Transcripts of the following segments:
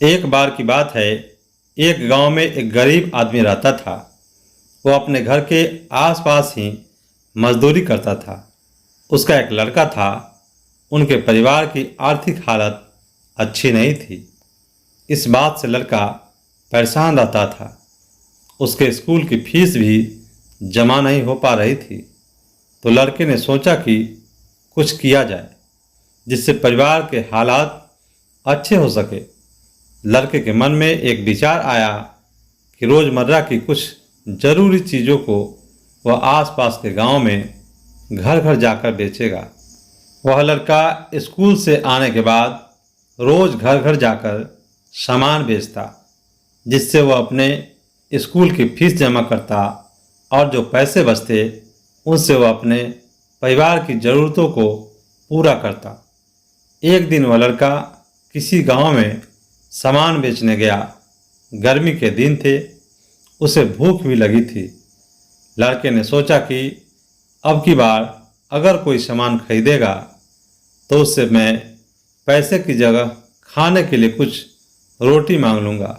एक बार की बात है, एक गांव में एक गरीब आदमी रहता था। वो अपने घर के आसपास ही मजदूरी करता था। उसका एक लड़का था। उनके परिवार की आर्थिक हालत अच्छी नहीं थी। इस बात से लड़का परेशान रहता था। उसके स्कूल की फीस भी जमा नहीं हो पा रही थी। तो लड़के ने सोचा कि कुछ किया जाए जिससे परिवार के हालात अच्छे हो सके। लड़के के मन में एक विचार आया कि रोज़मर्रा की कुछ ज़रूरी चीज़ों को वह आसपास के गांव में घर घर जाकर बेचेगा। वह लड़का स्कूल से आने के बाद रोज़ घर घर जाकर सामान बेचता, जिससे वह अपने स्कूल की फीस जमा करता और जो पैसे बचते उनसे वह अपने परिवार की ज़रूरतों को पूरा करता। एक दिन वह लड़का किसी गांव में सामान बेचने गया। गर्मी के दिन थे, उसे भूख भी लगी थी। लड़के ने सोचा कि अब की बार अगर कोई सामान खरीदेगा तो उससे मैं पैसे की जगह खाने के लिए कुछ रोटी मांग लूँगा।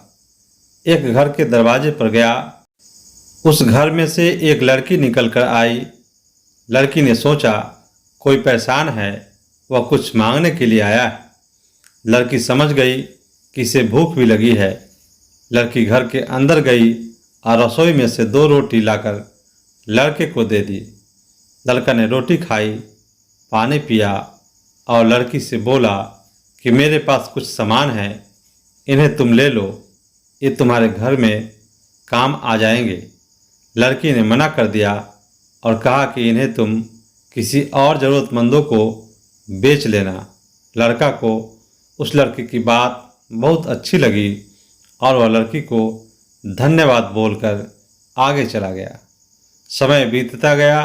एक घर के दरवाजे पर गया। उस घर में से एक लड़की निकल कर आई। लड़की ने सोचा कोई परेशान है, वह कुछ मांगने के लिए आया है। लड़की समझ गई कि इसे भूख भी लगी है। लड़की घर के अंदर गई और रसोई में से 2 रोटी लाकर लड़के को दे दी। लड़का ने रोटी खाई, पानी पिया और लड़की से बोला कि मेरे पास कुछ सामान है, इन्हें तुम ले लो, ये तुम्हारे घर में काम आ जाएंगे। लड़की ने मना कर दिया और कहा कि इन्हें तुम किसी और ज़रूरतमंदों को बेच लेना। लड़का को उस लड़की की बात बहुत अच्छी लगी और वह लड़की को धन्यवाद बोलकर आगे चला गया। समय बीतता गया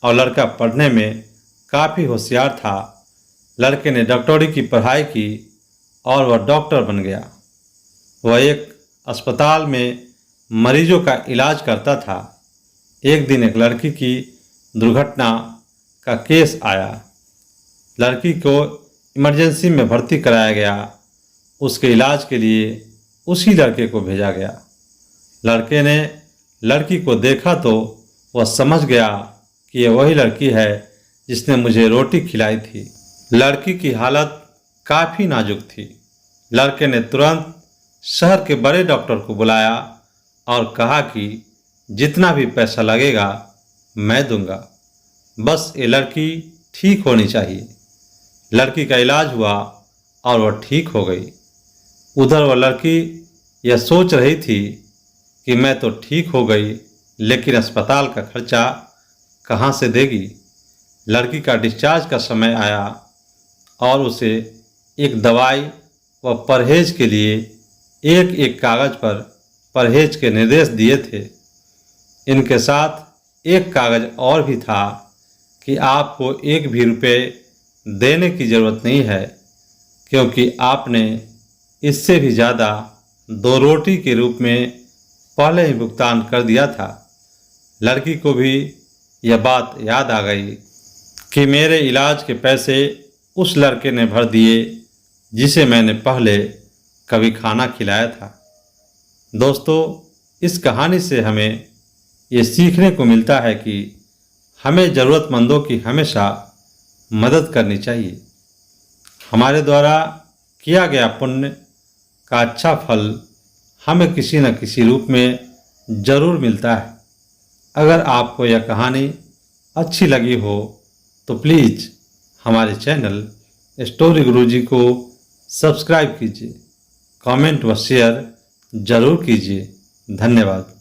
और लड़का पढ़ने में काफ़ी होशियार था। लड़के ने डॉक्टरी की पढ़ाई की और वह डॉक्टर बन गया। वह एक अस्पताल में मरीजों का इलाज करता था। एक दिन एक लड़की की दुर्घटना का केस आया। लड़की को इमरजेंसी में भर्ती कराया गया। उसके इलाज के लिए उसी लड़के को भेजा गया। लड़के ने लड़की को देखा तो वह समझ गया कि यह वही लड़की है जिसने मुझे रोटी खिलाई थी। लड़की की हालत काफ़ी नाजुक थी। लड़के ने तुरंत शहर के बड़े डॉक्टर को बुलाया और कहा कि जितना भी पैसा लगेगा मैं दूंगा, बस ये लड़की ठीक होनी चाहिए। लड़की का इलाज हुआ और वह ठीक हो गई। उधर वह लड़की यह सोच रही थी कि मैं तो ठीक हो गई, लेकिन अस्पताल का खर्चा कहाँ से देगी। लड़की का डिस्चार्ज का समय आया और उसे एक दवाई व परहेज के लिए एक एक कागज़ पर परहेज के निर्देश दिए थे। इनके साथ एक कागज़ और भी था कि आपको 1 भी रुपये देने की ज़रूरत नहीं है, क्योंकि आपने इससे भी ज़्यादा 2 रोटी के रूप में पहले ही भुगतान कर दिया था। लड़की को भी यह बात याद आ गई कि मेरे इलाज के पैसे उस लड़के ने भर दिए जिसे मैंने पहले कभी खाना खिलाया था। दोस्तों, इस कहानी से हमें ये सीखने को मिलता है कि हमें ज़रूरतमंदों की हमेशा मदद करनी चाहिए। हमारे द्वारा किया गया पुण्य का अच्छा फल हमें किसी न किसी रूप में ज़रूर मिलता है। अगर आपको यह कहानी अच्छी लगी हो तो प्लीज़ हमारे चैनल स्टोरी गुरुजी को सब्सक्राइब कीजिए, कमेंट व शेयर ज़रूर कीजिए। धन्यवाद।